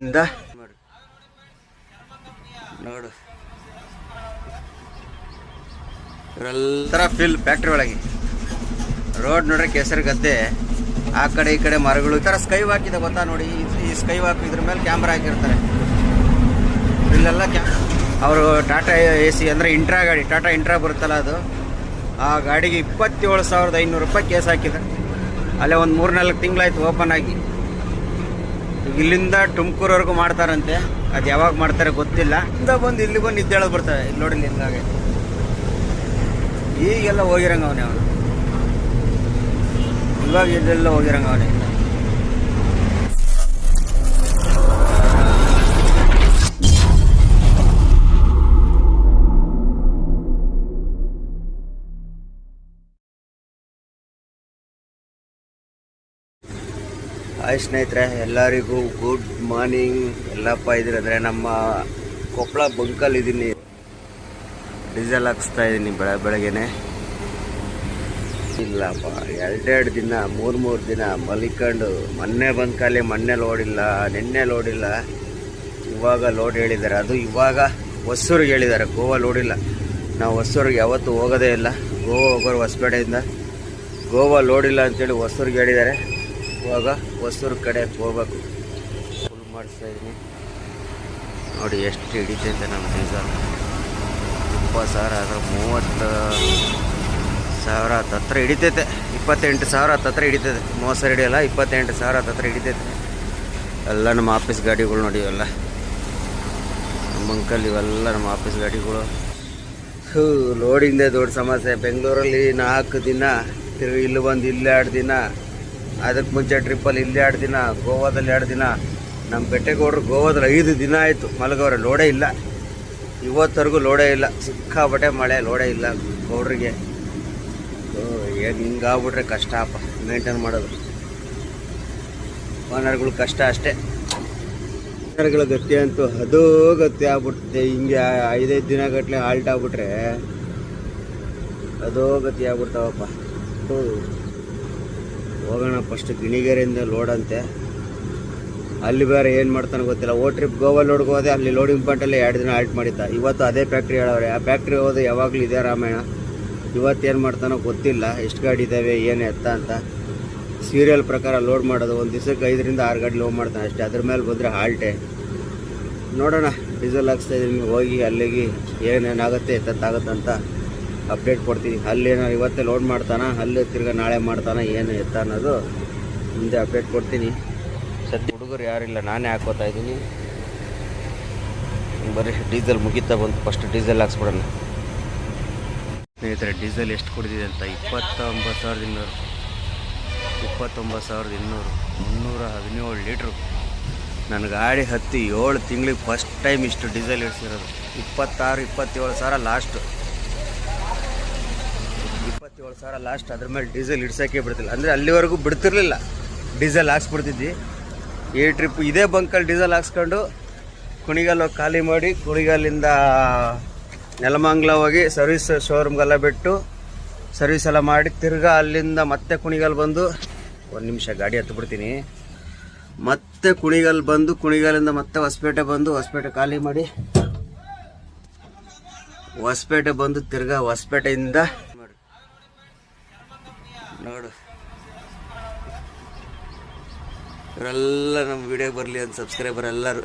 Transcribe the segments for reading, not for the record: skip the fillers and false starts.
ನೋಡು ಇವರೆಲ್ಲರ fill factory ಒಳಗೆ ರೋಡ್ ನೋಡ್ರೆ ಕೆಸರು ಗದ್ದೆ, ಆ ಕಡೆ ಈ ಕಡೆ ಮರಗಳು. ಈ ಥರ ಸ್ಕೈ ವಾಕ್ ಇದೆ ಗೊತ್ತಾ ನೋಡಿ, ಈ ಸ್ಕೈ ವಾಕ್ ಇದ್ರ ಮೇಲೆ ಕ್ಯಾಮ್ರಾ ಹಾಕಿರ್ತಾರೆ. ಇಲ್ಲೆಲ್ಲ ಅವರು ಟಾಟಾ AC ಅಂದರೆ ಇಂಟ್ರಾ ಗಾಡಿ, ಟಾಟಾ ಇಂಟ್ರಾ ಬರುತ್ತಲ್ಲ ಅದು, ಆ ಗಾಡಿಗೆ 27,500 ರೂಪಾಯಿ ಕೇಸ್ ಹಾಕಿದ್ದಾರೆ. ಅಲ್ಲೇ ಒಂದು 3-4 ತಿಂಗಳಾಯ್ತು ಓಪನ್ ಆಗಿ. ಇಲ್ಲಿಂದ ತುಮಕೂರವರೆಗೂ ಮಾಡ್ತಾರಂತೆ, ಅದು ಯಾವಾಗ ಮಾಡ್ತಾರೆ ಗೊತ್ತಿಲ್ಲ. ಇಲ್ಲಿ ಬಂದು ನಿದ್ದೇಳೋದು ಬರ್ತಾರೆ. ಇಲ್ಲಿ ನೋಡಿ ಹಿಂಗಾಗಿ ಈಗೆಲ್ಲ ಹೋಗಿರಂಗ ಅವನೇ ಅವನು, ಇವಾಗ ಇದೆಲ್ಲ ಹೋಗಿರಂಗ ಅವನೇ. ಹಾಯ್ ಸ್ನೇಹಿತರೆ, ಎಲ್ಲರಿಗೂ ಗುಡ್ ಮಾರ್ನಿಂಗ್. ಎಲ್ಲಪ್ಪ ಇದ್ದೀರಂದರೆ ನಮ್ಮ ಕೊಪ್ಪಳ ಬಂಕಲ್ಲಿ ಇದ್ದೀನಿ, ಡೀಸೆಲ್ ಹಾಕ್ಸ್ತಾ ಇದ್ದೀನಿ ಬೆಳಗ್ಗೆನೆ. ಇಲ್ಲಪ್ಪ 2 ದಿನ 3 ದಿನ ಮಲಿಕೊಂಡು ಮೊನ್ನೆ ಬಂದ ಕಾಲಿ, ಮೊನ್ನೆ ಲೋಡ್ ಇಲ್ಲ, ನಿನ್ನೆ ಲೋಡ್ ಇಲ್ಲ, ಇವಾಗ ಲೋಡ್ ಹೇಳಿದ್ದಾರೆ. ಅದು ಇವಾಗ ಹೊಸೂರಿಗೆ ಹೇಳಿದ್ದಾರೆ, ಗೋವಾ ಲೋಡ್ ಇಲ್ಲ. ನಾವು ಹೊಸೂರಿಗೆ ಯಾವತ್ತೂ ಹೋಗೋದೇ ಇಲ್ಲ. ಗೋವಾ ಹೋಗೋರು ಹೊಸಪೇಟೆಯಿಂದ, ಗೋವಾ ಲೋಡ್ ಇಲ್ಲ ಅಂತೇಳಿ ಹೊಸೂರಿಗೆ ಹೇಳಿದ್ದಾರೆ. ಇವಾಗ ಹೊಸೂರು ಕಡೆ ಹೋಗ್ಬೇಕು. ಫುಲ್ ಮಾಡಿಸ್ತಾ ಇದ್ದೀನಿ ನೋಡಿ ಎಷ್ಟು ಹಿಡಿತೈತೆ ನಮ್ಮ ಡೀಸೆಲ್. 20,000 ಆದರೆ 30,000 ಹತ್ರ ಹಿಡಿತೈತೆ. 28,000 ಹತ್ರ ಹಿಡಿತೈತೆ. 30,000 ಹಿಡಿಯಲ್ಲ, 28,000 ಹತ್ರ ಹಿಡಿತೈತೆ. ಎಲ್ಲ ನಮ್ಮ ಆಫೀಸ್ ಗಾಡಿಗಳು ನೋಡಿ, ಇವೆಲ್ಲ ನಮ್ಮ ಅಂಕಲ್, ಇವೆಲ್ಲ ನಮ್ಮ ಆಫೀಸ್ ಗಾಡಿಗಳು. ಲೋಡಿಂದೇ ದೊಡ್ಡ ಸಮಸ್ಯೆ. ಬೆಂಗಳೂರಲ್ಲಿ 4 ದಿನ, ತಿರುಗಿ ಇಲ್ಲಿ ಬಂದು ಇಲ್ಲಿ 2 ದಿನ, ಅದಕ್ಕೆ ಮುಂಚೆ ಟ್ರಿಪ್ಪಲ್ಲಿ ಇಲ್ಲಿ 2 ದಿನ, ಗೋವಾದಲ್ಲಿ 2 ದಿನ. ನಮ್ಮ ಬೆಟ್ಟೆಗೌಡರು ಗೋವಾದಲ್ಲಿ 5 ದಿನ ಆಯಿತು ಮಲಗವ್ರೆ, ಲೋಡೇ ಇಲ್ಲ. ಇವತ್ತರೆಗೂ ಲೋಡೇ ಇಲ್ಲ. ಸಿಕ್ಕಾಬಟ್ಟೆ ಮಳೆ, ಲೋಡೇ ಇಲ್ಲ ಗೌಡ್ರಿಗೆ. ಏನು ಹಿಂಗಾಗ್ಬಿಟ್ರೆ ಕಷ್ಟ ಅಪ್ಪ ಮೇಂಟೈನ್ ಮಾಡೋದು. ಓನರ್ಗಳು ಕಷ್ಟ ಅಷ್ಟೇ. ಓನರ್ಗಳ ಗತಿ ಅಂತೂ ಅದೋ ಗತಿ ಆಗ್ಬಿಡ್ತದೆ. ಹಿಂಗೆ 5-5 ದಿನ ಗಟ್ಟಲೆ ಹಾಲ್ಟ್ ಆಗ್ಬಿಟ್ರೆ ಅದೋ ಗತಿ ಆಗ್ಬಿಡ್ತಾವಪ್ಪ. ಹೋಗೋಣ ಫಸ್ಟ್ ಗಿಣಿಗೆರೆಯಿಂದ ಲೋಡ್ ಅಂತೆ. ಅಲ್ಲಿ ಬೇರೆ ಏನು ಮಾಡ್ತಾನೆ ಗೊತ್ತಿಲ್ಲ. ಟ್ರಿಪ್ ಗೋವಾ ಲೋಡ್ಗೆ ಹೋದೆ, ಅಲ್ಲಿ ಲೋಡಿಂಗ್ ಪಾಯಿಂಟಲ್ಲಿ 2 ದಿನ ಹಾಲ್ಟ್ ಮಾಡಿದ್ದ. ಇವತ್ತು ಅದೇ ಫ್ಯಾಕ್ಟ್ರಿ ಹೇಳವ್ರೆ. ಆ ಫ್ಯಾಕ್ಟ್ರಿ ಹೋದೆ ಯಾವಾಗಲೂ ಇದೇ ರಾಮಾಯಣ. ಇವತ್ತೇನು ಮಾಡ್ತಾನೋ ಗೊತ್ತಿಲ್ಲ, ಎಷ್ಟು ಗಾಡಿ ಇದ್ದಾವೆ ಏನು ಎತ್ತ ಅಂತ. ಸೀರಿಯಲ್ ಪ್ರಕಾರ ಲೋಡ್ ಮಾಡೋದು. ಒಂದು ದಿವಸಕ್ಕೆ 5-6 ಗಾಡಿ ಲೋಡ್ ಮಾಡ್ತಾನೆ ಅಷ್ಟೇ. ಅದ್ರ ಮೇಲೆ ಬಂದರೆ ಹಾಲ್ಟೆ. ನೋಡೋಣ, ಡೀಸೆಲ್ ಹಾಕ್ಸ್ತಾ ಇದ್ದೀನಿ. ಹೋಗಿ ಅಲ್ಲಿಗೆ ಏನೇನಾಗುತ್ತೆ ಎತ್ತಾಗುತ್ತೆ ಅಂತ ಅಪ್ಡೇಟ್ ಕೊಡ್ತೀನಿ. ಅಲ್ಲೇನಾರು ಇವತ್ತೇ ಲೋಡ್ ಮಾಡ್ತಾನೆ, ಅಲ್ಲಿ ತಿರ್ಗಿ ನಾಳೆ ಮಾಡ್ತಾನೆ, ಏನು ಎತ್ತ ಅನ್ನೋದು ಮುಂದೆ ಅಪ್ಡೇಟ್ ಕೊಡ್ತೀನಿ. ಸದ್ಯ ಹುಡುಗರು ಯಾರಿಲ್ಲ, ನಾನೇ ಹಾಕೋತಾ ಇದ್ದೀನಿ. ಬರೀ ಡೀಸೆಲ್ ಮುಗಿತಾ ಬಂತು. ಫಸ್ಟ್ ಡೀಸೆಲ್ ಹಾಕ್ಸ್ಬಿಡೋಣ. ಸ್ನೇಹಿತರೆ, ಡೀಸೆಲ್ ಎಷ್ಟು ಕುಡಿದಿದೆ ಅಂತ 29,200, 29,200, 317 ಲೀಟ್ರು. ನನ್ನ ಗಾಡಿ ಹತ್ತಿ 7 ತಿಂಗಳಿಗೆ ಫಸ್ಟ್ ಟೈಮ್ ಇಷ್ಟು ಡೀಸೆಲ್ ಇಳಿಸಿರೋದು. 26-27,000 ಲಾಸ್ಟು. 27,000 ಲಾಸ್ಟ್. ಅದ್ರ ಮೇಲೆ ಡೀಸೆಲ್ ಇಡ್ಸೋಕ್ಕೆ ಬಿಡ್ತಿಲ್ಲ. ಅಂದರೆ ಅಲ್ಲಿವರೆಗೂ ಬಿಡ್ತಿರ್ಲಿಲ್ಲ, ಡೀಸೆಲ್ ಹಾಕ್ಸ್ಬಿಡ್ತಿದ್ವಿ. ಈ ಟ್ರಿಪ್ ಇದೇ ಬಂಕಲ್ಲಿ ಡೀಸೆಲ್ ಹಾಕ್ಸ್ಕೊಂಡು ಕುಣಿಗಲ್ ಖಾಲಿ ಮಾಡಿ, ಕುಣಿಗಲ್ಲಿಂದ ನೆಲಮಂಗಲ ಹೋಗಿ ಸರ್ವಿಸ್ ಶೋರೂಮ್ಗೆಲ್ಲ ಬಿಟ್ಟು ಸರ್ವಿಸ್ ಎಲ್ಲ ಮಾಡಿ, ತಿರ್ಗಾ ಅಲ್ಲಿಂದ ಮತ್ತೆ ಕುಣಿಗಲ್ ಬಂದು, 1 ನಿಮಿಷ ಗಾಡಿ ಹತ್ಬಿಡ್ತೀನಿ, ಮತ್ತೆ ಕುಣಿಗಲ್ ಬಂದು, ಕುಣಿಗಲಿಂದ ಮತ್ತೆ ಹೊಸಪೇಟೆ ಬಂದು, ಹೊಸಪೇಟೆ ಖಾಲಿ ಮಾಡಿ, ಹೊಸಪೇಟೆ ಬಂದು, ತಿರ್ಗಾ ಹೊಸಪೇಟೆಯಿಂದ ನೋಡು ಇವರೆಲ್ಲ ನಮ್ಮ ವಿಡಿಯೋ ಬರಲಿ ಅಂತ ಸಬ್ಸ್ಕ್ರೈಬರ್ ಎಲ್ಲರೂ.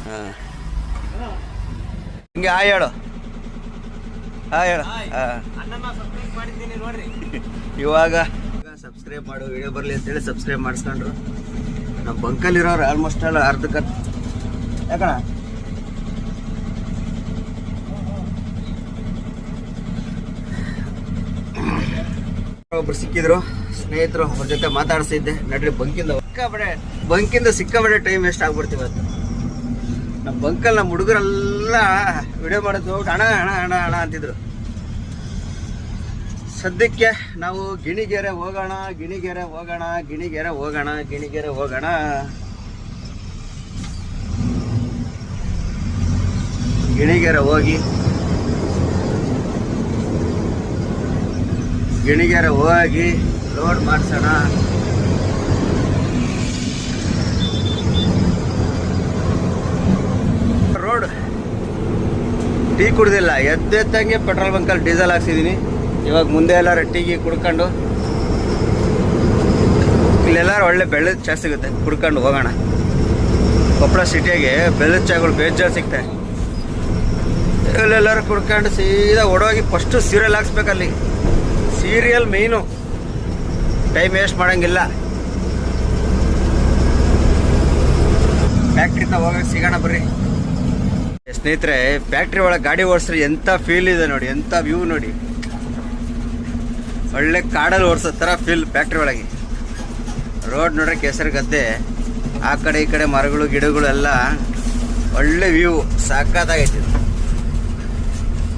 ಹಾಂ, ಹಿಂಗೆ ಹೇಳು, ಹೇಳು. ಇವಾಗ ಸಬ್ಸ್ಕ್ರೈಬ್ ಮಾಡು, ವಿಡಿಯೋ ಬರಲಿ ಅಂತೇಳಿ ಸಬ್ಸ್ಕ್ರೈಬ್ ಮಾಡಿಸ್ಕೊಂಡ್ರು. ನಮ್ಮ ಬಂಕಲ್ಲಿರೋರು ಆಲ್ಮೋಸ್ಟ್ ಎಲ್ಲ ಅರ್ಧಕ್ಕೆ. ಯಾಕಣ ಒಬ್ರು ಸಿಕ್ಕಿದ್ರು ಸ್ನೇಹಿತರು, ಅವ್ರ ಜೊತೆ ಮಾತಾಡಿಸಿದ್ದೆ. ನಡ್ರಿ ಬಂಕಿಂದ ಸಿಕ್ಕಾಬಡೆ ಟೈಮ್ ವೇಸ್ಟ್ ಆಗ್ಬಿಡ್ತೀವಿ ಅಂತ. ನಮ್ಮ ಬಂಕಲ್ಲಿ ನಮ್ಮ ಹುಡುಗರೆಲ್ಲ ವಿಡಿಯೋ ಮಾಡೋದು ಹಣ ಹಣ ಹಣ ಹಣ ಅಂತಿದ್ರು. ಸದ್ಯಕ್ಕೆ ನಾವು ಗಿಣಿಗೆರೆ ಹೋಗೋಣ, ಗಿಣಿಗೆರೆ ಹೋಗೋಣ, ಗಿಣಿಗೆರೆ ಹೋಗೋಣ, ಗಿಣಿಗೆರೆ ಹೋಗೋಣ. ಗಿಣಿಗೆರೆ ಹೋಗಿ ಲೋಡ್ ಮಾಡಿಸೋಣ. ಟೀ ಕುಡ್ದಿಲ್ಲ, ಎದ್ದೆತ್ತಂಗೆ ಪೆಟ್ರೋಲ್ ಬಂಕಲ್ಲಿ ಡೀಸೆಲ್ ಹಾಕ್ಸಿದ್ದೀನಿ. ಇವಾಗ ಮುಂದೆ ಎಲ್ಲಾರು ಟೀಗೆ ಕುಡ್ಕೊಂಡು ಇಲ್ಲೆಲ್ಲರೂ ಒಳ್ಳೆ ಬೆಳ್ಳದ ಚಾ ಸಿಗುತ್ತೆ, ಕುಡ್ಕೊಂಡು ಹೋಗೋಣ. ಕೊಪ್ಪಳ ಸಿಟಿಯಾಗೆ ಬೆಲ್ಲದ ಚಾಗಳು ಬೇಜಾರು ಸಿಗ್ತವೆ. ಇಲ್ಲೆಲ್ಲರೂ ಕುಡ್ಕೊಂಡು ಸೀದಾ ಓಡೋಗಿ ಫಸ್ಟು ಸೀರಿಯಲ್ ಹಾಕ್ಸ್ಬೇಕಲ್ಲಿ. ಸೀರಿಯಲ್ ಮೇಯ್ನು, ಟೈಮ್ ವೇಸ್ಟ್ ಮಾಡೋಂಗಿಲ್ಲ. ಫ್ಯಾಕ್ಟ್ರಿಯಿಂದ ಹೋಗಕ್ಕೆ ಸಿಗೋಣ ಬರ್ರಿ ಸ್ನೇಹಿತರೆ. ಫ್ಯಾಕ್ಟ್ರಿ ಒಳಗೆ ಗಾಡಿ ಓಡಿಸ್ರಿ ಎಂಥ ಫೀಲ್ ಇದೆ ನೋಡಿ, ಎಂಥ ವ್ಯೂ ನೋಡಿ. ಒಳ್ಳೆ ಕಾಡಲ್ಲಿ ಓಡಿಸೋ ಥರ ಫೀಲ್ ಫ್ಯಾಕ್ಟ್ರಿ ಒಳಗೆ. ರೋಡ್ ನೋಡ್ರೆ ಕೆಸರು ಗದ್ದೆ, ಆ ಕಡೆ ಈ ಕಡೆ ಮರಗಳು ಗಿಡಗಳು ಎಲ್ಲ ಒಳ್ಳೆ ವ್ಯೂ, ಸಾಕಾಗೈತಿ.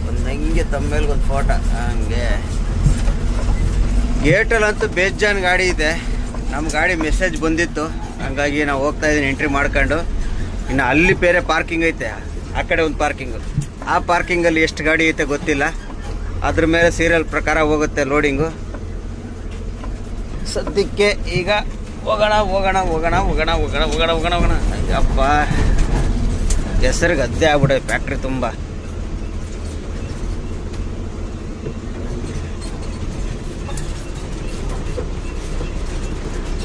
ಒಂದು ಹಂಗೆ ತಮ್ಮೇಲೆ ಒಂದು ಫೋಟೋ ಹಂಗೆ. ಗೇಟಲ್ಲಂತೂ ಬೇಜಾನ್ ಗಾಡಿ ಇದೆ. ನಮ್ಮ ಗಾಡಿ ಮೆಸೇಜ್ ಬಂದಿತ್ತು, ಹಂಗಾಗಿ ನಾವು ಹೋಗ್ತಾ ಇದ್ದೀನಿ ಎಂಟ್ರಿ ಮಾಡ್ಕೊಂಡು. ಇನ್ನು ಅಲ್ಲಿ ಬೇರೆ ಪಾರ್ಕಿಂಗ್ ಐತೆ, ಆ ಕಡೆ ಒಂದು ಪಾರ್ಕಿಂಗು. ಆ ಪಾರ್ಕಿಂಗಲ್ಲಿ ಎಷ್ಟು ಗಾಡಿ ಐತೆ ಗೊತ್ತಿಲ್ಲ, ಅದ್ರ ಮೇಲೆ ಸೀರಿಯಲ್ ಪ್ರಕಾರ ಹೋಗುತ್ತೆ ಲೋಡಿಂಗು. ಸದ್ಯಕ್ಕೆ ಈಗ ಹೋಗೋಣ ಹೋಗೋಣ ಹೋಗೋಣ ಹೋಗೋಣ ಹೋಗೋಣ ಹೋಗೋಣ ಹೋಗೋಣ ಹೋಗೋಣ. ಅಯ್ಯಪ್ಪ, ಹೆಸರು ಗದ್ದೆ ಆಗ್ಬಿಡೆ ಫ್ಯಾಕ್ಟ್ರಿ ತುಂಬ.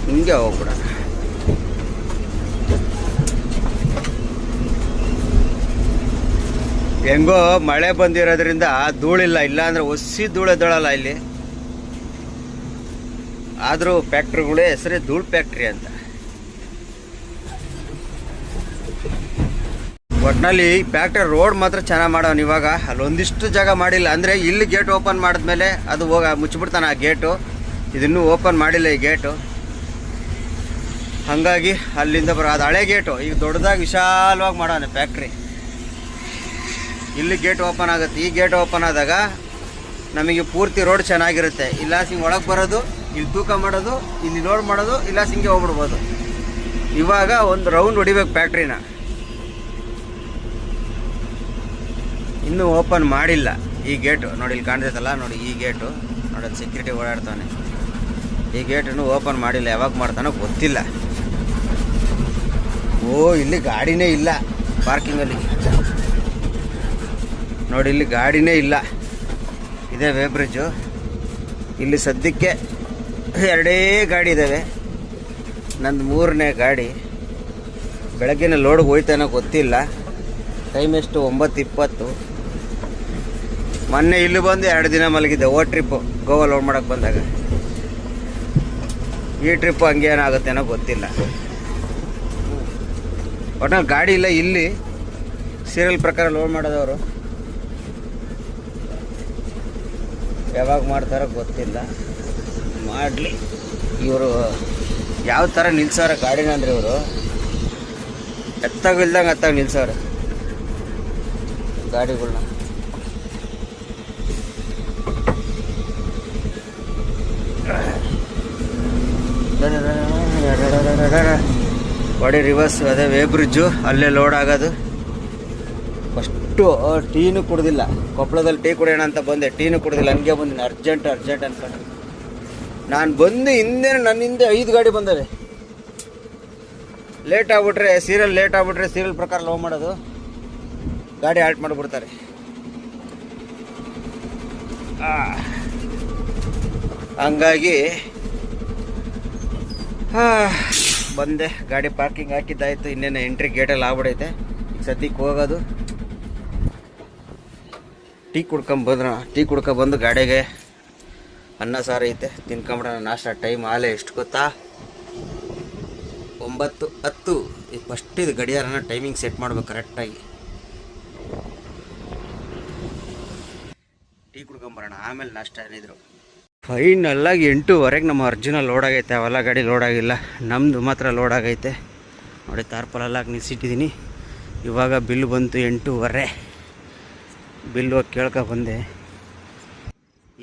ಹಿಂಗೆ ಹೋಗ್ಬಿಡೋಣ. ಹೆಂಗೋ ಮಳೆ ಬಂದಿರೋದ್ರಿಂದ ಧೂಳಿಲ್ಲ, ಇಲ್ಲಾಂದ್ರೆ ಒಸಿ ಧೂಳೆದಳಲ್ಲ ಇಲ್ಲಿ. ಆದರೂ ಫ್ಯಾಕ್ಟ್ರಿಗಳೇ ಹೆಸರೇ ಧೂಳು ಫ್ಯಾಕ್ಟ್ರಿ ಅಂತ. ಒಟ್ಟಿನಲ್ಲಿ ಫ್ಯಾಕ್ಟ್ರಿ ರೋಡ್ ಮಾತ್ರ ಚೆನ್ನಾಗಿ ಮಾಡೋನು. ಇವಾಗ ಅಲ್ಲೊಂದಿಷ್ಟು ಜಾಗ ಮಾಡಿಲ್ಲ, ಅಂದರೆ ಇಲ್ಲಿ ಗೇಟ್ ಓಪನ್ ಮಾಡಿದ್ಮೇಲೆ ಅದು ಮುಚ್ಚಿಬಿಡ್ತಾನೆ ಆ ಗೇಟು. ಇದನ್ನೂ ಓಪನ್ ಮಾಡಿಲ್ಲ ಈ ಗೇಟು, ಹಾಗಾಗಿ ಅಲ್ಲಿಂದ ಅದು ಹಳೆ ಗೇಟು. ಈಗ ದೊಡ್ಡದಾಗಿ ವಿಶಾಲವಾಗಿ ಮಾಡೋಣ ಫ್ಯಾಕ್ಟ್ರಿ. ಇಲ್ಲಿ ಗೇಟ್ ಓಪನ್ ಆಗುತ್ತೆ. ಈ ಗೇಟ್ ಓಪನ್ ಆದಾಗ ನಮಗೆ ಪೂರ್ತಿ ರೋಡ್ ಚೆನ್ನಾಗಿರುತ್ತೆ. ಇಲ್ಲ ಹಿಂಗೆ ಒಳಗೆ ಬರೋದು, ಇಲ್ಲಿ ತೂಕ ಮಾಡೋದು, ಇಲ್ಲಿ ಲೋಡ್ ಮಾಡೋದು, ಇಲ್ಲ ಹಿಂಗೆ ಹೋಗ್ಬಿಡ್ಬೋದು. ಇವಾಗ ಒಂದು ರೌಂಡ್ ಹೊಡಿಬೇಕು ಫ್ಯಾಕ್ಟ್ರಿನ. ಇನ್ನೂ ಓಪನ್ ಮಾಡಿಲ್ಲ ಈ ಗೇಟು. ನೋಡಿ ಇಲ್ಲಿ ಕಾಣ್ತೈತಲ್ಲ, ನೋಡಿ ಈ ಗೇಟು ನೋಡಿ, ಅದು ಸೆಕ್ಯೂರಿಟಿ ಓಡಾಡ್ತಾನೆ. ಈ ಗೇಟನ್ನು ಓಪನ್ ಮಾಡಿಲ್ಲ, ಯಾವಾಗ ಮಾಡ್ತಾನೋ ಗೊತ್ತಿಲ್ಲ. ಓ, ಇಲ್ಲಿ ಗಾಡಿನೇ ಇಲ್ಲ ಪಾರ್ಕಿಂಗಲ್ಲಿ. ನೋಡಿ ಇಲ್ಲಿ ಗಾಡಿನೇ ಇಲ್ಲ, ಇದೇ ವೇ ಬ್ರಿಡ್ಜು. ಇಲ್ಲಿ ಸದ್ಯಕ್ಕೆ 2 ಗಾಡಿ ಇದ್ದಾವೆ, ನಂದು 3ನೇ ಗಾಡಿ. ಬೆಳಗ್ಗೆನೇ ಲೋಡ್ಗೆ ಹೋಯ್ತಾನೋ ಗೊತ್ತಿಲ್ಲ. ಟೈಮ್ ಎಷ್ಟು? 9:20. ಮೊನ್ನೆ ಇಲ್ಲಿ ಬಂದು 2 ದಿನ ಮಲಗಿದ್ದೆ. ಟ್ರಿಪ್ಪು ಗೋವಾ ಲೋಡ್ ಮಾಡೋಕ್ಕೆ ಬಂದಾಗ. ಈ ಟ್ರಿಪ್ಪು ಹಂಗೆ ಏನಾಗುತ್ತೇನೋ ಗೊತ್ತಿಲ್ಲ. ಒಟ್ನಲ್ಲಿ ಗಾಡಿ ಇಲ್ಲ ಇಲ್ಲಿ. ಸೀರಿಯಲ್ ಪ್ರಕಾರ ಲೋಡ್ ಮಾಡೋದವರು ಯಾವಾಗ ಮಾಡ್ತಾರೋ ಗೊತ್ತಿಲ್ಲ. ಮಾಡಲಿ. ಇವರು ಯಾವ ಥರ ನಿಲ್ಸವ್ರೆ ಗಾಡಿನ ಅಂದರೆ, ಇವರು ಎತ್ತಾಗಿಲ್ದಂಗೆ ಎತ್ತಾಗಿ ನಿಲ್ಸವ್ರೆ ಗಾಡಿಗಳ್ನ. ಬಾಡಿ ರಿವರ್ಸ್, ಅದೇ ವೇ ಬ್ರಿಡ್ಜು, ಅಲ್ಲೇ ಲೋಡ್ ಆಗೋದು. ಫಸ್ಟು ಟೀನು ಕುಡ್ದಿಲ್ಲ. ಕೊಪ್ಪಳದಲ್ಲಿ ಟೀ ಕುಡಿಯೋಣ ಅಂತ ಬಂದೆ, ಟೀನು ಕುಡ್ದಿಲ್ಲ. ಹಂಗೆ ಬಂದಿನಿ ಅರ್ಜೆಂಟ್ ಅನ್ಕೊಂಡು. ನಾನು ಬಂದು ನನ್ನ ಹಿಂದೆ 5 ಗಾಡಿ ಬಂದವೆ. ಲೇಟ್ ಆಗ್ಬಿಟ್ರೆ ಸೀರಿಯಲ್ ಪ್ರಕಾರ ಲೋ ಮಾಡೋದು, ಗಾಡಿ ಆಲ್ಟ್ ಮಾಡಿಬಿಡ್ತಾರೆ. ಹಂಗಾಗಿ ಬಂದೆ. ಗಾಡಿ ಪಾರ್ಕಿಂಗ್ ಹಾಕಿದ್ದಾಯ್ತು. ಇನ್ನೇನು ಎಂಟ್ರಿ ಗೇಟಲ್ಲಿ ಆಗ್ಬಿಡೈತೆ. ಈಗ ಸದ್ಯಕ್ಕೆ ಹೋಗೋದು. ಟೀ ಕುಡ್ಕೊಂಬಂದು ಗಾಡಿಗೆ ಅನ್ನ ಸಾರು ಐತೆ, ತಿನ್ಕೊಂಬಿಡೋಣ. ನಾಷ್ಟ ಟೈಮ್ ಆಲೆ ಎಷ್ಟು ಗೊತ್ತಾ? 9:10. ಈಗ ಫಸ್ಟ್ ಇದು ಗಡಿಯಾರನ ಟೈಮಿಂಗ್ ಸೆಟ್ ಮಾಡ್ಬೇಕು ಕರೆಕ್ಟಾಗಿ. ಟೀ ಕುಡ್ಕೊಂಬರೋಣ, ಆಮೇಲೆ ನಾಷ್ಟ ಏನಿದ್ರು. ಫೈನಲ್ಲಾಗಿ 8:15 ನಮ್ಮ ಅರ್ಜುನ ಲೋಡ್ ಆಗೈತೆ. ಅವೆಲ್ಲ ಗಾಡಿ ಲೋಡ್ ಆಗಿಲ್ಲ, ನಮ್ಮದು ಮಾತ್ರ ಲೋಡ್ ಆಗೈತೆ. ನೋಡಿ ತಾರ್ಪಲೆಲ್ಲ ನಿಲ್ಸಿಟ್ಟಿದ್ದೀನಿ. ಇವಾಗ ಬಿಲ್ ಬಂತು 8:15. ಬಿಲ್ ಹೋಗಿ ಕೇಳ್ಕೊ ಬಂದೆ.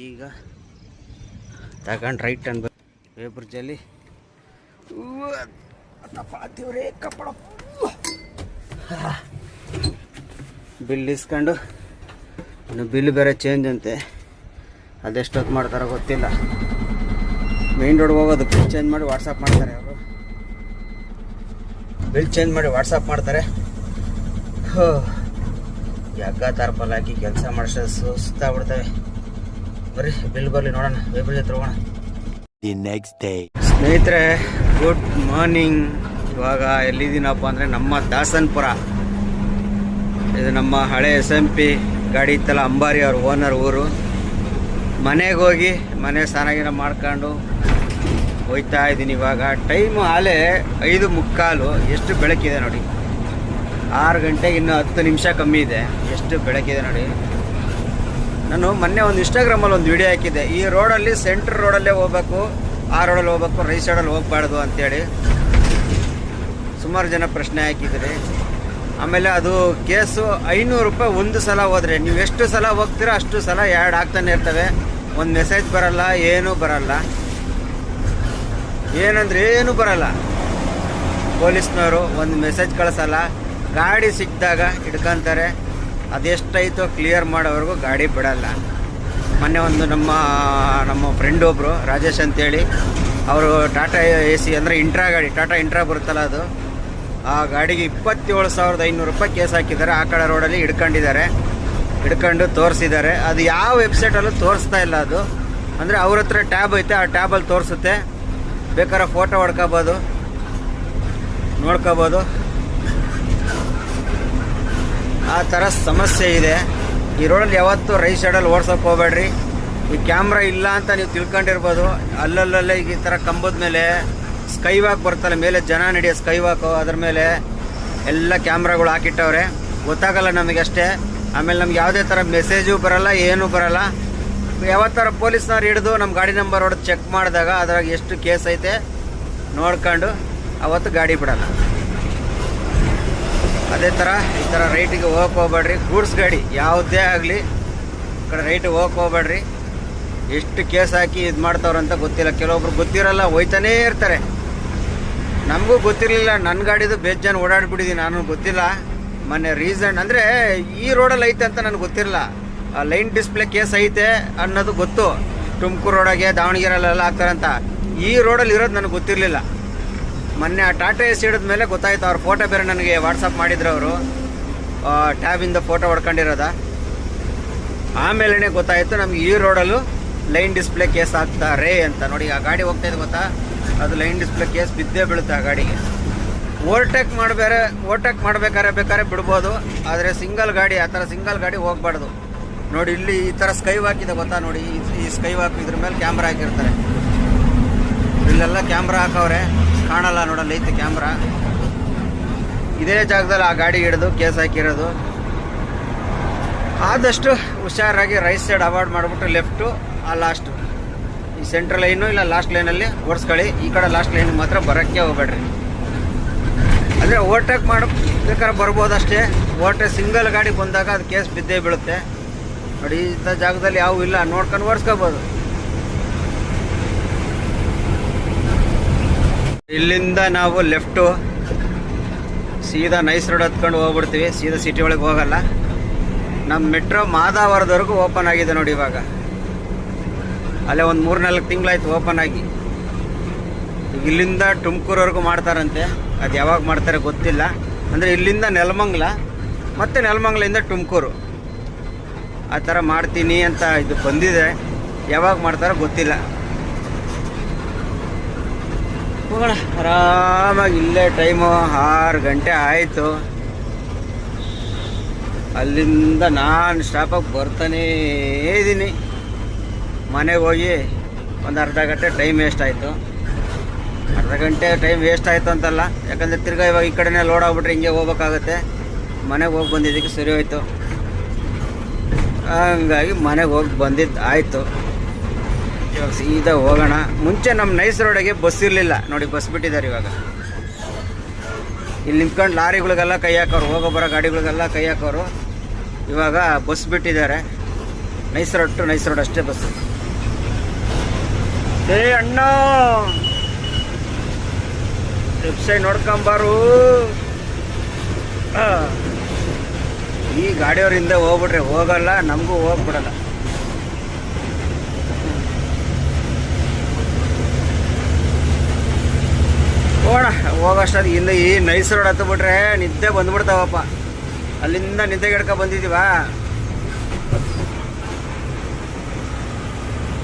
ಈಗ ತಗೊಂಡು ರೈಟ್ ಅನ್ಬೇಕು ವೇ ಬ್ರಿಡ್ಜಲ್ಲಿ. ಬಿಲ್ ಇಸ್ಕೊಂಡು, ಇನ್ನು ಬಿಲ್ ಬೇರೆ ಚೇಂಜ್ ಅಂತೆ. ಅದೆಷ್ಟೊತ್ತು ಮಾಡ್ತಾರೋ ಗೊತ್ತಿಲ್ಲ. ಮೇನ್ ರೋಡ್ಗೆ ಹೋಗೋದು, ಬಿಲ್ ಚೇಂಜ್ ಮಾಡಿ ವಾಟ್ಸಪ್ ಮಾಡ್ತಾರೆ ಅವರು. ಬಿಲ್ ಚೇಂಜ್ ಮಾಡಿ ವಾಟ್ಸಪ್ ಮಾಡ್ತಾರೆ. ಹಗ್ಗ ತಾರ್ಪಲ್ ಹಾಕಿ ಕೆಲಸ ಮಾಡಿಸೋದು ಸುಸ್ತಾಗ್ಬಿಡ್ತವೆ. ಬರ್ರಿ ಬಿಲ್ ಬರಲಿ ನೋಡೋಣ, ವೇಬಲ್ ಹತ್ರ ಹೋಗೋಣ. The next day. ಸ್ನೇಹಿತರೆ ಗುಡ್ ಮಾರ್ನಿಂಗ್. ಇವಾಗ ಎಲ್ಲಿದ್ದೀನಪ್ಪ ಅಂದರೆ ನಮ್ಮ ದಾಸನ್ಪುರ. ಇದು ನಮ್ಮ ಹಳೆ SMP ಗಾಡಿ ಇತ್ತಲ್ಲ, ಅಂಬಾರಿ ಅವ್ರ ಓನರ್ ಊರು. ಮನೆಗೆ ಹೋಗಿ ಮನೆ ಸ್ನಾನ ಮಾಡ್ಕೊಂಡು ಹೋಗ್ತಾ ಇದ್ದೀನಿ. ಇವಾಗ ಟೈಮು ಆಲೇ 5:15. ಎಷ್ಟು ಬೆಳಕಿದೆ ನೋಡಿ. 6 ಗಂಟೆಗೆ ಇನ್ನೂ 10 ನಿಮಿಷ ಕಮ್ಮಿ ಇದೆ. ಎಷ್ಟು ಬೆಳಕಿದೆ ನೋಡಿ. ನಾನು ಮೊನ್ನೆ ಒಂದು ಇನ್ಸ್ಟಾಗ್ರಾಮಲ್ಲಿ ಒಂದು ವಿಡಿಯೋ ಹಾಕಿದ್ದೆ. ಈ ರೋಡಲ್ಲಿ ಸೆಂಟ್ರ್ ರೋಡಲ್ಲೇ ಹೋಗ್ಬೇಕು, ಆ ರೋಡಲ್ಲಿ ಹೋಗ್ಬೇಕು, ರೈಟ್ ಸೈಡಲ್ಲಿ ಹೋಗ್ಬಾರ್ದು ಅಂತೇಳಿ ಸುಮಾರು ಜನ ಪ್ರಶ್ನೆ ಹಾಕಿದ್ರಿ. ಆಮೇಲೆ ಅದು ಕೇಸು 500 ರೂಪಾಯಿ ಒಂದು ಸಲ ಹೋದರೆ, ನೀವು ಎಷ್ಟು ಸಲ ಹೋಗ್ತೀರೋ ಅಷ್ಟು ಸಲ ಆ್ಯಡ್ ಆಗ್ತಾನೆ ಇರ್ತವೆ. ಒಂದು ಮೆಸೇಜ್ ಬರಲ್ಲ, ಏನೂ ಬರಲ್ಲ. ಏನಂದ್ರೆ ಏನೂ ಬರಲ್ಲ. ಪೊಲೀಸ್ನವರು ಒಂದು ಮೆಸೇಜ್ ಕಳಿಸಲ್ಲ. ಗಾಡಿ ಸಿಕ್ಕಿದಾಗ ಹಿಡ್ಕೊಂತಾರೆ. ಅದೆಷ್ಟಾಯಿತು ಕ್ಲಿಯರ್ ಮಾಡೋವರೆಗೂ ಗಾಡಿ ಬಿಡಲ್ಲ. ಮೊನ್ನೆ ಒಂದು ನಮ್ಮ ಫ್ರೆಂಡ್ ಒಬ್ಬರು ರಾಜೇಶ್ ಅಂತೇಳಿ, ಅವರು ಟಾಟಾ AC ಅಂದರೆ ಇಂಟ್ರಾ ಗಾಡಿ, ಟಾಟಾ ಇಂಟ್ರಾ ಬರುತ್ತಲ್ಲ ಅದು, ಆ ಗಾಡಿಗೆ 27,500 ರೂಪಾಯಿ ಕೇಸ್ ಹಾಕಿದ್ದಾರೆ. ಆ ಕಡೆ ರೋಡಲ್ಲಿ ಹಿಡ್ಕೊಂಡು ತೋರಿಸಿದ್ದಾರೆ. ಅದು ಯಾವ ವೆಬ್ಸೈಟಲ್ಲೂ ತೋರಿಸ್ತಾ ಇಲ್ಲ. ಅದು ಅಂದರೆ ಅವ್ರ ಹತ್ರ ಟ್ಯಾಬ್ ಐತೆ, ಆ ಟ್ಯಾಬಲ್ಲಿ ತೋರಿಸುತ್ತೆ. ಬೇಕಾದ್ರೆ ಫೋಟೋ ಹೊಡ್ಕೋಬೋದು, ನೋಡ್ಕೋಬೋದು. ಆ ಥರ ಸಮಸ್ಯೆ ಇದೆ. ಈ ರೋಡಲ್ಲಿ ಯಾವತ್ತೂ ರೈಟ್ ಸೈಡಲ್ಲಿ ಓಡ್ಸೋಕೆ ಹೋಗ್ಬೇಡ್ರಿ. ಈ ಕ್ಯಾಮ್ರಾ ಇಲ್ಲ ಅಂತ ನೀವು ತಿಳ್ಕೊಂಡಿರ್ಬೋದು. ಅಲ್ಲಲ್ಲೇ ಈಗ ಈ ಥರ ಕಂಬದ ಮೇಲೆ ಸ್ಕೈ ವಾಕ್ ಬರ್ತಲ್ಲ, ಮೇಲೆ ಜನ ನಡೆಯೋ ಸ್ಕೈ ವಾಕು, ಅದ್ರ ಮೇಲೆ ಎಲ್ಲ ಕ್ಯಾಮ್ರಾಗಳು ಹಾಕಿಟ್ಟವ್ರೆ. ಗೊತ್ತಾಗಲ್ಲ ನಮಗಷ್ಟೇ. ಆಮೇಲೆ ನಮ್ಗೆ ಯಾವುದೇ ಥರ ಮೆಸೇಜು ಬರಲ್ಲ, ಏನೂ ಬರಲ್ಲ. ಯಾವತ್ತಾರ ಪೊಲೀಸ್ನವ್ರು ಹಿಡಿದು ನಮ್ಮ ಗಾಡಿ ನಂಬರ್ ಹೊಡೆದು ಚೆಕ್ ಮಾಡಿದಾಗ ಅದ್ರಾಗ ಎಷ್ಟು ಕೇಸ್ ಐತೆ ನೋಡ್ಕೊಂಡು ಅವತ್ತು ಗಾಡಿ ಬಿಡಲ್ಲ. ಅದೇ ಥರ ಈ ಥರ ರೈಟಿಗೆ ಹೋಗಕ್ಕೆ ಹೋಗ್ಬೇಡ್ರಿ. ಗೂಡ್ಸ್ ಗಾಡಿ ಯಾವುದೇ ಆಗಲಿ ಈ ಕಡೆ ರೈಟಿಗೆ ಹೋಗಕ್ಕೆ ಹೋಗ್ಬೇಡ್ರಿ. ಎಷ್ಟು ಕೇಸ್ ಹಾಕಿ ಇದು ಮಾಡ್ತಾವ್ರಂತ ಗೊತ್ತಿಲ್ಲ. ಕೆಲವೊಬ್ರು ಗೊತ್ತಿರಲ್ಲ, ಹೋಯ್ತಾನೇ ಇರ್ತಾರೆ. ನಮಗೂ ಗೊತ್ತಿರಲಿಲ್ಲ. ನನ್ನ ಗಾಡಿದು ಬೇಜಾನ್ ಓಡಾಡ್ಬಿಟ್ಟಿದ್ದೀನಿ, ನಾನು ಗೊತ್ತಿಲ್ಲ. ಮೊನ್ನೆ ರೀಸನ್ ಅಂದರೆ ಈ ರೋಡಲ್ಲಿ ಐತೆ ಅಂತ ನನಗೆ ಗೊತ್ತಿರಲ್ಲ. ಲೈನ್ ಡಿಸ್ಪ್ಲೇ ಕೇಸ್ ಐತೆ ಅನ್ನೋದು ಗೊತ್ತು. ತುಮಕೂರು ರೋಡಾಗೆ ದಾವಣಗೆರೆಯಲ್ಲೆಲ್ಲ ಹಾಕ್ತಾರಂತ. ಈ ರೋಡಲ್ಲಿ ಇರೋದು ನನಗೆ ಗೊತ್ತಿರಲಿಲ್ಲ. ಮೊನ್ನೆ ಆ ಟಾಟಾ AC ಹಿಡಿದ ಮೇಲೆ ಗೊತ್ತಾಯ್ತು. ಅವ್ರ ಫೋಟೋ ಬೇರೆ ನನಗೆ ವಾಟ್ಸಪ್ ಮಾಡಿದ್ರು ಅವರು, ಟ್ಯಾಬಿಂದ ಫೋಟೋ ಹೊಡ್ಕೊಂಡಿರೋದ. ಆಮೇಲೆ ಗೊತ್ತಾಯಿತು ನಮ್ಗೆ ಈ ರೋಡಲ್ಲೂ ಲೈನ್ ಡಿಸ್ಪ್ಲೇ ಕೇಸ್ ಹಾಕ್ತಾರೆ ಅಂತ. ನೋಡಿ ಆ ಗಾಡಿ ಹೋಗ್ತಾ ಇದೆ ಗೊತ್ತಾ, ಅದು ಲೈನ್ ಡಿಸ್ಪ್ಲೇ ಕೇಸ್ ಬಿದ್ದೇ ಬೀಳುತ್ತೆ ಆ ಗಾಡಿಗೆ. ಓವರ್ಟೇಕ್ ಮಾಡಬೇಕಾದ್ರೆ ಬೇಕಾದ್ರೆ ಬಿಡ್ಬೋದು, ಆದರೆ ಸಿಂಗಲ್ ಗಾಡಿ, ಆ ಥರ ಸಿಂಗಲ್ ಗಾಡಿ ಹೋಗ್ಬಾರ್ದು. ನೋಡಿ ಇಲ್ಲಿ ಈ ಥರ ಸ್ಕೈ ವಾಕ್ ಇದೆ ಗೊತ್ತಾ, ನೋಡಿ ಈ ಸ್ಕೈ ವಾಕ್, ಇದ್ರ ಮೇಲೆ ಕ್ಯಾಮ್ರಾ ಹಾಕಿರ್ತಾರೆ. ಇಲ್ಲೆಲ್ಲ ಕ್ಯಾಮ್ರಾ ಹಾಕವ್ರೆ, ಕಾಣಲ್ಲ ನೋಡಲ್ಲ, ಐತೆ ಕ್ಯಾಮ್ರಾ. ಇದೇ ಜಾಗದಲ್ಲಿ ಆ ಗಾಡಿ ಹಿಡಿದು ಕೇಸ್ ಹಾಕಿರೋದು. ಆದಷ್ಟು ಹುಷಾರಾಗಿ ರೈಟ್ ಸೈಡ್ ಅವಾಯ್ಡ್ ಮಾಡಿಬಿಟ್ಟು ಲೆಫ್ಟು, ಆ ಲಾಸ್ಟು ಈ ಸೆಂಟ್ರಲ್ ಲೈನು ಇಲ್ಲ ಲಾಸ್ಟ್ ಲೈನಲ್ಲಿ ಓಡಿಸ್ಕೊಳ್ಳಿ. ಈ ಕಡೆ ಲಾಸ್ಟ್ ಲೈನ್ ಮಾತ್ರ ಬರೋಕ್ಕೆ ಹೋಗ್ಬೇಡ್ರಿ. ಅಂದರೆ ಓವರ್ಟೇಕ್ ಬೇಕಾದ್ರೆ ಬರ್ಬೋದು ಅಷ್ಟೇ. ಸಿಂಗಲ್ ಗಾಡಿ ಬಂದಾಗ ಅದು ಕೇಸ್ ಬಿದ್ದೇ ಬೀಳುತ್ತೆ. ನೋಡಿ ಇಂಥ ಜಾಗದಲ್ಲಿ ಯಾವೂ ಇಲ್ಲ, ನೋಡ್ಕೊಂಡು ಓಡಿಸ್ಕೋಬೋದು. ಇಲ್ಲಿಂದ ನಾವು ಲೆಫ್ಟು ಸೀದಾ ನೈಸ್ ರೋಡ್ ಹತ್ಕೊಂಡು ಹೋಗ್ಬಿಡ್ತೀವಿ. ಸೀದಾ ಸಿಟಿ ಒಳಗೆ ಹೋಗಲ್ಲ. ನಮ್ಮ ಮೆಟ್ರೋ ಮಾದಾವರದವರೆಗೂ ಓಪನ್ ಆಗಿದೆ ನೋಡಿ. ಇವಾಗ ಅಲ್ಲೇ ಒಂದು 3-4 ತಿಂಗಳಾಯ್ತು ಓಪನ್ ಆಗಿ. ಈಗ ಇಲ್ಲಿಂದ ತುಮಕೂರವರೆಗೂ ಮಾಡ್ತಾರಂತೆ. ಅದು ಯಾವಾಗ ಮಾಡ್ತಾರೆ ಗೊತ್ತಿಲ್ಲ. ಅಂದರೆ ಇಲ್ಲಿಂದ ನೆಲಮಂಗಲ, ಮತ್ತು ನೆಲಮಂಗಲಿಂದ ತುಮಕೂರು, ಆ ಥರ ಮಾಡ್ತೀನಿ ಅಂತ ಇದು ಬಂದಿದೆ. ಯಾವಾಗ ಮಾಡ್ತಾರೋ ಗೊತ್ತಿಲ್ಲ. ಹೋಗೋಣ ಆರಾಮಾಗಿ. ಇಲ್ಲೇ ಟೈಮು 6 ಗಂಟೆ ಆಯಿತು. ಅಲ್ಲಿಂದ ನಾನು ಸ್ಟಾಪಾಗಿ ಬರ್ತಾನೇ ಇದ್ದೀನಿ. ಮನೆಗೆ ಹೋಗಿ ಒಂದು ಅರ್ಧ ಗಂಟೆ ಟೈಮ್ ವೇಸ್ಟ್ ಆಯಿತು. ಅರ್ಧ ಗಂಟೆ ಟೈಮ್ ವೇಸ್ಟ್ ಆಯಿತು ಅಂತಲ್ಲ, ಯಾಕಂದರೆ ತಿರ್ಗಾ ಇವಾಗ ಈ ಕಡೆನೇ ಲೋಡ್ ಆಗ್ಬಿಟ್ರೆ ಹಿಂಗೆ ಹೋಗ್ಬೇಕಾಗತ್ತೆ. ಮನೆಗೆ ಹೋಗಿ ಬಂದಿದ್ದಕ್ಕೆ ಸರಿ ಹೋಯ್ತು. ಹಂಗಾಗಿ ಮನೆಗೆ ಹೋಗಿ ಬಂದಿದ್ದು ಆಯಿತು. ಇವಾಗ ಸೀದಾ ಹೋಗೋಣ. ಮುಂಚೆ ನಮ್ಮ ನೈಸ್ ರೋಡಿಗೆ ಬಸ್ ಇರಲಿಲ್ಲ ನೋಡಿ, ಬಸ್ ಬಿಟ್ಟಿದ್ದಾರೆ ಇವಾಗ. ಇಲ್ಲಿ ನಿಂತ್ಕೊಂಡು ಲಾರಿಗಳಿಗೆಲ್ಲ ಕೈ ಹಾಕೋರು, ಹೋಗೋ ಬರೋ ಗಾಡಿಗಳಿಗೆಲ್ಲ ಕೈ ಹಾಕೋರು. ಇವಾಗ ಬಸ್ ಬಿಟ್ಟಿದ್ದಾರೆ. Nice road to nice road ಅಷ್ಟೇ ಬಸ್ಸು. ಅಣ್ಣ ವೆಬ್ಸೈಟ್ ನೋಡ್ಕೊಂಬಾರು. ಈ ಗಾಡಿಯವರಿಂದ ಹೋಗ್ಬಿಟ್ರೆ ಹೋಗಲ್ಲ, ನಮಗೂ ಹೋಗ್ಬಿಡಲ್ಲ. ಹೋಗೋಣ. ಹೋಗೋಷ್ಟೊತ್ತಿಗೆ ಹಿಂದೆ ಈ ನೈಸ್ ರೋಡ್ ಹತ್ತು ಬಿಟ್ರೆ ನಿದ್ದೆ ಬಂದ್ಬಿಡ್ತಾವಪ್ಪ. ಅಲ್ಲಿಂದ ನಿದ್ದೆಗೆಡ್ಕ ಬಂದಿದ್ದೀವಾ,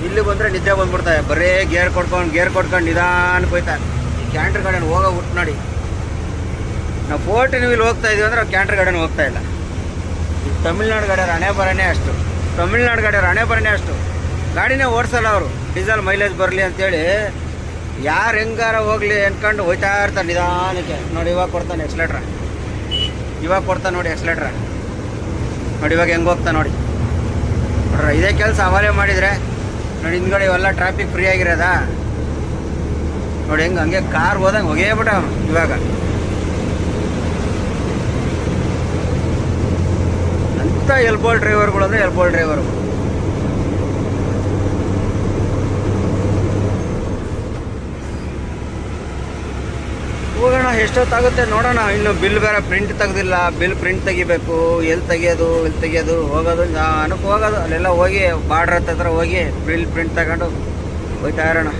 ಇಲ್ಲಿ ಬಂದರೆ ನಿದ್ದೆ ಬಂದ್ಬಿಡ್ತಾರೆ. ಬರೇ ಗೇರ್ ಕೊಡ್ಕೊಂಡು ನಿಧಾನಕ್ಕೆ ಹೋಯ್ತಾರೆ. ಈ ಕ್ಯಾಂಟ್ರ್ ಗಾರ್ಡನ್ ಹೋಗೋ ಹುಟ್ಟು ನೋಡಿ. ನಾವು ಫೋರ್ಟ್ ಇಲ್ಲಿ ಹೋಗ್ತಾ ಇದೀವಿ ಅಂದರೆ ಕ್ಯಾಂಟ್ರ್ ಗಾರ್ಡನ್ ಹೋಗ್ತಾ ಇಲ್ಲ. ಈ ತಮಿಳ್ನಾಡು ಗಾಡಿಯವ್ರ ಹಣೆ ಬರನೇ ಅಷ್ಟು. ಗಾಡಿನೇ ಓಡಿಸಲ್ಲ ಅವರು, ಡೀಸೆಲ್ ಮೈಲೇಜ್ ಬರಲಿ ಅಂತೇಳಿ. ಯಾರು ಹೆಂಗಾರ ಹೋಗಲಿ ಅಂದ್ಕೊಂಡು ಹೋಯ್ತಾ ಇರ್ತಾರೆ ನಿಧಾನಕ್ಕೆ. ನೋಡಿ ಇವಾಗ ಕೊಡ್ತಾನೆ ಎಕ್ಸ್ಲೇಟ್ರ, ನೋಡಿ ಎಕ್ಸ್ಲೇಟ್ರ. ನೋಡಿ ಇವಾಗ ಹೆಂಗೆ ಹೋಗ್ತಾ ನೋಡಿ. ನೋಡ್ರ ಇದೇ ಕೆಲಸ ಅವಾಲೇ ಮಾಡಿದರೆ ನೋಡಿ, ಹಿಂದ್ಗಡೆ ಇವೆಲ್ಲ ಟ್ರಾಫಿಕ್ ಫ್ರೀ ಆಗಿರೋದಾ ನೋಡಿ. ಹಂಗೆ ಕಾರ್ ಹೋದಂಗೆ ಹೋಗೇಬಿಟ್ಟ ಅವನು. ಇವಾಗ ಅಂಥ ಎಲ್ಬೋಲ್ ಡ್ರೈವರ್ಗಳು ಅಂದರೆ ಎಲ್ಬೋಲ್ ಡ್ರೈವರು. ಹೋಗೋಣ, ಎಷ್ಟೊತ್ತಾಗುತ್ತೆ ನೋಡೋಣ. ಇನ್ನು ಬಿಲ್ ಬೇರೆ ಪ್ರಿಂಟ್ ತೆಗ್ದಿಲ್ಲ. ಬಿಲ್ ಪ್ರಿಂಟ್ ತೆಗಿಬೇಕು. ಎಲ್ಲಿ ತೆಗಿಯೋದು ಹೋಗೋದು ಅನಕ್ಕೆ ಹೋಗೋದು. ಅಲ್ಲೆಲ್ಲ ಹೋಗಿ ಬಾರ್ಡ್ರ್ ಹತ್ರ ಹೋಗಿ ಬಿಲ್ ಪ್ರಿಂಟ್ ತಗೊಂಡು ಹೋಗ್ತಾ ಇರೋಣ.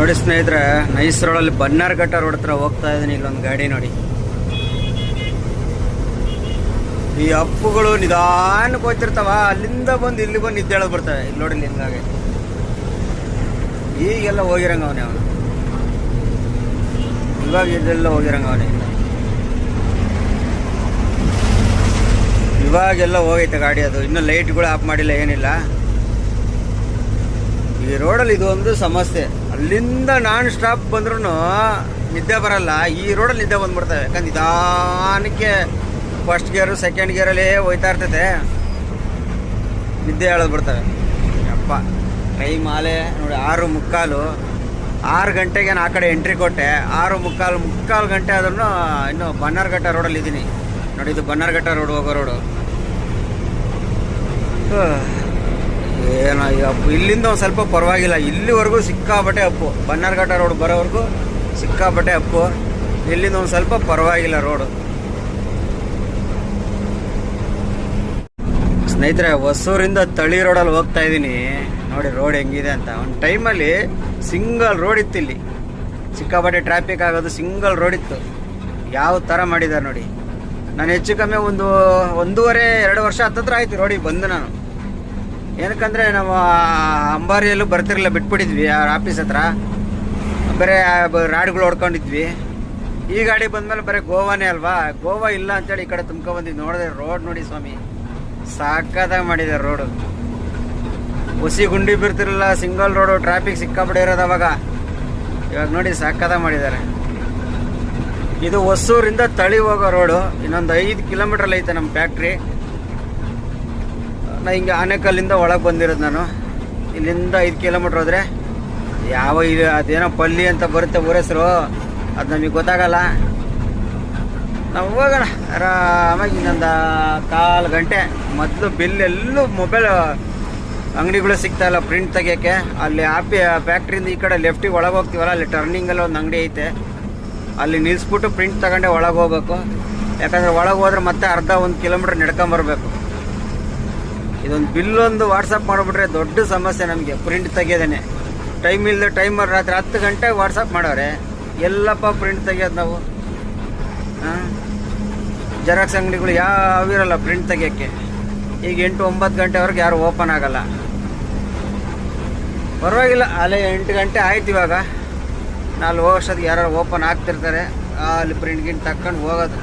ನೋಡಿ ಸ್ನೇಹಿತರೆ, ನೈಸ್ ರೋಡಲ್ಲಿ ಬನ್ನಾರ್ಘಟ್ಟ ರೋಡ್ ಹತ್ರ ಹೋಗ್ತಾ ಇದ್ದೀನಿ. ಇಲ್ಲೊಂದು ಗಾಡಿ ನೋಡಿ. ಈ ಅಪ್ಪುಗಳು ನಿಧಾನಕ್ಕೆ ಹೋಗ್ತಿರ್ತಾವ. ಅಲ್ಲಿಂದ ಬಂದು ಇಲ್ಲಿ ಬಂದು ನಿದ್ದೆ ಹೇಳೋದು ಬರ್ತವೆ. ಇಲ್ಲಿ ನೋಡಿ ಹಿಂಗಾಗಿ ಈಗೆಲ್ಲ ಹೋಗಿರಂಗ ಅವನು. ಇವಾಗ ಇದೆಲ್ಲ ಹೋಗಿರಂಗ ಅವನೇ. ಇವಾಗೆಲ್ಲ ಹೋಗೈತೆ ಗಾಡಿ. ಅದು ಇನ್ನೂ ಲೈಟ್ಗಳು ಆಫ್ ಮಾಡಿಲ್ಲ, ಏನಿಲ್ಲ. ಈ ರೋಡಲ್ಲಿ ಇದು ಒಂದು ಸಮಸ್ಯೆ. ಅಲ್ಲಿಂದ ನಾನ್ ಸ್ಟಾಪ್ ಬಂದ್ರೂ ನಿದ್ದೆ ಬರಲ್ಲ. ಈ ರೋಡಲ್ಲಿ ನಿದ್ದೆ ಬಂದ್ಬಿಡ್ತವೆ. ಯಾಕಂದ್ರೆ ನಿಧಾನಕ್ಕೆ ಫಸ್ಟ್ ಗೇರು ಸೆಕೆಂಡ್ ಗೇರಲ್ಲಿ ಹೋಯ್ತಾ ಇರ್ತೈತೆ. ನಿದ್ದೆ ಹೇಳೋದು ಬಿಡ್ತವೆ. ಅಪ್ಪ ಟೈಮ್ ಆಲೆ ನೋಡಿ 6:45. 6 ಗಂಟೆಗೆ ನಾನು ಆ ಕಡೆ ಎಂಟ್ರಿ ಕೊಟ್ಟೆ. 6:45 ಗಂಟೆ ಆದ್ರೂ ಇನ್ನು ಬನ್ನಾರ್ಘಟ್ಟ ರೋಡಲ್ಲಿ ಇದ್ದೀನಿ ನೋಡಿ. ಇದು ಬನ್ನಾರ್ಘಟ್ಟ ರೋಡ್ ಹೋಗೋ ರೋಡು. ಏನೋ ಈ ಅಪ್ಪು ಇಲ್ಲಿಂದ ಒಂದು ಸ್ವಲ್ಪ ಪರವಾಗಿಲ್ಲ. ಇಲ್ಲಿವರೆಗೂ ಸಿಕ್ಕಾಬಟ್ಟೆ ಅಪ್ಪು. ಬನ್ನಾರ್ಘಟ್ಟ ರೋಡ್ ಬರೋವರೆಗೂ ಸಿಕ್ಕಾಬಟ್ಟೆ ಅಪ್ಪು. ಇಲ್ಲಿಂದ ಒಂದು ಸ್ವಲ್ಪ ಪರವಾಗಿಲ್ಲ ರೋಡು. ಸ್ನೇಹಿತರೆ, ಹೊಸೂರಿಂದ ತಳಿ ರೋಡಲ್ಲಿ ಹೋಗ್ತಾ ಇದ್ದೀನಿ ನೋಡಿ. ರೋಡ್ ಹೆಂಗಿದೆ ಅಂತ. ಒಂದು ಟೈಮಲ್ಲಿ ಸಿಂಗಲ್ ರೋಡ್ ಇತ್ತು ಇಲ್ಲಿ. ಸಿಕ್ಕಾಪಟ್ಟೆ ಟ್ರಾಫಿಕ್ ಆಗೋದು. ಸಿಂಗಲ್ ರೋಡ್ ಇತ್ತು. ಯಾವ ಥರ ಮಾಡಿದ್ದಾರೆ ನೋಡಿ. ನಾನು ಹೆಚ್ಚು ಕಮ್ಮಿ ಒಂದು 1.5-2 ವರ್ಷ ಹತ್ತತ್ರ ಆಯ್ತು ರೋಡಿಗೆ ಬಂದು ನಾನು. ಏನಕ್ಕಂದರೆ ನಾವು ಅಂಬಾರಿಯಲ್ಲೂ ಬರ್ತಿರಲಿಲ್ಲ, ಬಿಟ್ಬಿಟ್ಟಿದ್ವಿ ಅವ್ರ ಆಫೀಸ್ ಹತ್ರ. ಬರೀ ರಾಡ್ಗಳು ಹೊಡ್ಕೊಂಡಿದ್ವಿ. ಈ ಗಾಡಿ ಬಂದಮೇಲೆ ಬರೀ ಗೋವಾನೇ ಅಲ್ವಾ. ಗೋವಾ ಇಲ್ಲ ಅಂತೇಳಿ ಈ ಕಡೆ ತುಂಬ್ಕೊಂಡ್ಬಂದಿದ್ದು. ನೋಡಿದೆ ರೋಡ್ ನೋಡಿ ಸ್ವಾಮಿ, ಸಾಕಾದಾಗ ಮಾಡಿದ್ದಾರೆ ರೋಡು. ಹುಸಿ ಗುಂಡಿ ಬಿರ್ತಿರಲಿಲ್ಲ, ಸಿಂಗಲ್ ರೋಡು, ಟ್ರಾಫಿಕ್ ಸಿಕ್ಕಾಪಟ್ಟೆ ಇರೋದು ಅವಾಗ. ಇವಾಗ ನೋಡಿ ಸಾಕಾದಾಗ ಮಾಡಿದ್ದಾರೆ. ಇದು ಹೊಸೂರಿಂದ ತಳಿ ಹೋಗೋ ರೋಡು. ಇನ್ನೊಂದು 5 ಕಿಲೋಮೀಟ್ರಲ್ಲಿ ಐತೆ ನಮ್ಮ ಫ್ಯಾಕ್ಟ್ರಿ. ನಾ ಹಿಂಗೆ ಆನೆಕಲ್ಲಿಂದ ಒಳಗೆ ಬಂದಿರೋದು ನಾನು. ಇಲ್ಲಿಂದ 5 ಕಿಲೋಮೀಟ್ರ್ ಹೋದರೆ ಯಾವ ಇದು ಅದೇನೋ ಪಲ್ಲಿ ಅಂತ ಬರುತ್ತೆ ಊರ ಹೆಸರು, ಅದು ನಮಗೆ ಗೊತ್ತಾಗಲ್ಲ. ನಾವು ಹೋಗೋಣ ಆರಾಮಾಗಿ. ಇನ್ನೊಂದು 1/4 ಗಂಟೆ ಮೊದಲು ಬಿಲ್ ಎಲ್ಲೂ ಮೊಬೈಲ್ ಅಂಗಡಿಗಳು ಸಿಗ್ತಾಯಿಲ್ಲ ಪ್ರಿಂಟ್ ತೆಗಿಯೋಕ್ಕೆ. ಅಲ್ಲಿ ಫ್ಯಾಕ್ಟ್ರಿಯಿಂದ ಈ ಕಡೆ ಲೆಫ್ಟಿಗೆ ಒಳಗೆ ಹೋಗ್ತೀವಲ್ಲ, ಅಲ್ಲಿ ಟರ್ನಿಂಗಲ್ಲಿ ಒಂದು ಅಂಗಡಿ ಐತೆ. ಅಲ್ಲಿ ನಿಲ್ಲಿಸ್ಬಿಟ್ಟು ಪ್ರಿಂಟ್ ತಗೊಂಡೆ ಒಳಗೆ ಹೋಗ್ಬೇಕು. ಯಾಕಂದರೆ ಒಳಗೆ ಹೋದ್ರೆ ಮತ್ತೆ ಅರ್ಧ 1 ಕಿಲೋಮೀಟ್ರ್ ನಡ್ಕೊಂಬರ್ಬೇಕು. ಇದೊಂದು ಬಿಲ್ಲೊಂದು ವಾಟ್ಸಪ್ ಮಾಡಿಬಿಟ್ರೆ ದೊಡ್ಡ ಸಮಸ್ಯೆ ನಮಗೆ. ಪ್ರಿಂಟ್ ತೆಗಿಯೋದೇ ಟೈಮ್ ಇಲ್ಲದೆ ಟೈಮರ್ ರಾತ್ರಿ 10 ಗಂಟೆಗೆ ವಾಟ್ಸಪ್ ಮಾಡೋರೆ. ಎಲ್ಲಪ್ಪ ಪ್ರಿಂಟ್ ತೆಗಿಯೋದು ನಾವು. ಜೆರಾಕ್ಸ್ ಅಂಗಡಿಗಳು ಯಾವಿರಲ್ಲ ಪ್ರಿಂಟ್ ತೆಗಿಯೋಕ್ಕೆ. ಈಗ 8-9 ಗಂಟೆವರೆಗೆ ಯಾರು ಓಪನ್ ಆಗಲ್ಲ. ಪರವಾಗಿಲ್ಲ, ಅಲ್ಲೇ 8 ಗಂಟೆ ಆಯ್ತು ಇವಾಗ. 4 ವರ್ಷದ ಯಾರು ಓಪನ್ ಆಗ್ತಿರ್ತಾರೆ. ಅಲ್ಲಿ ಪ್ರಿಂಟ್ ಗಿಂಟ್ ತಕ್ಕೊಂಡು ಹೋಗೋದು.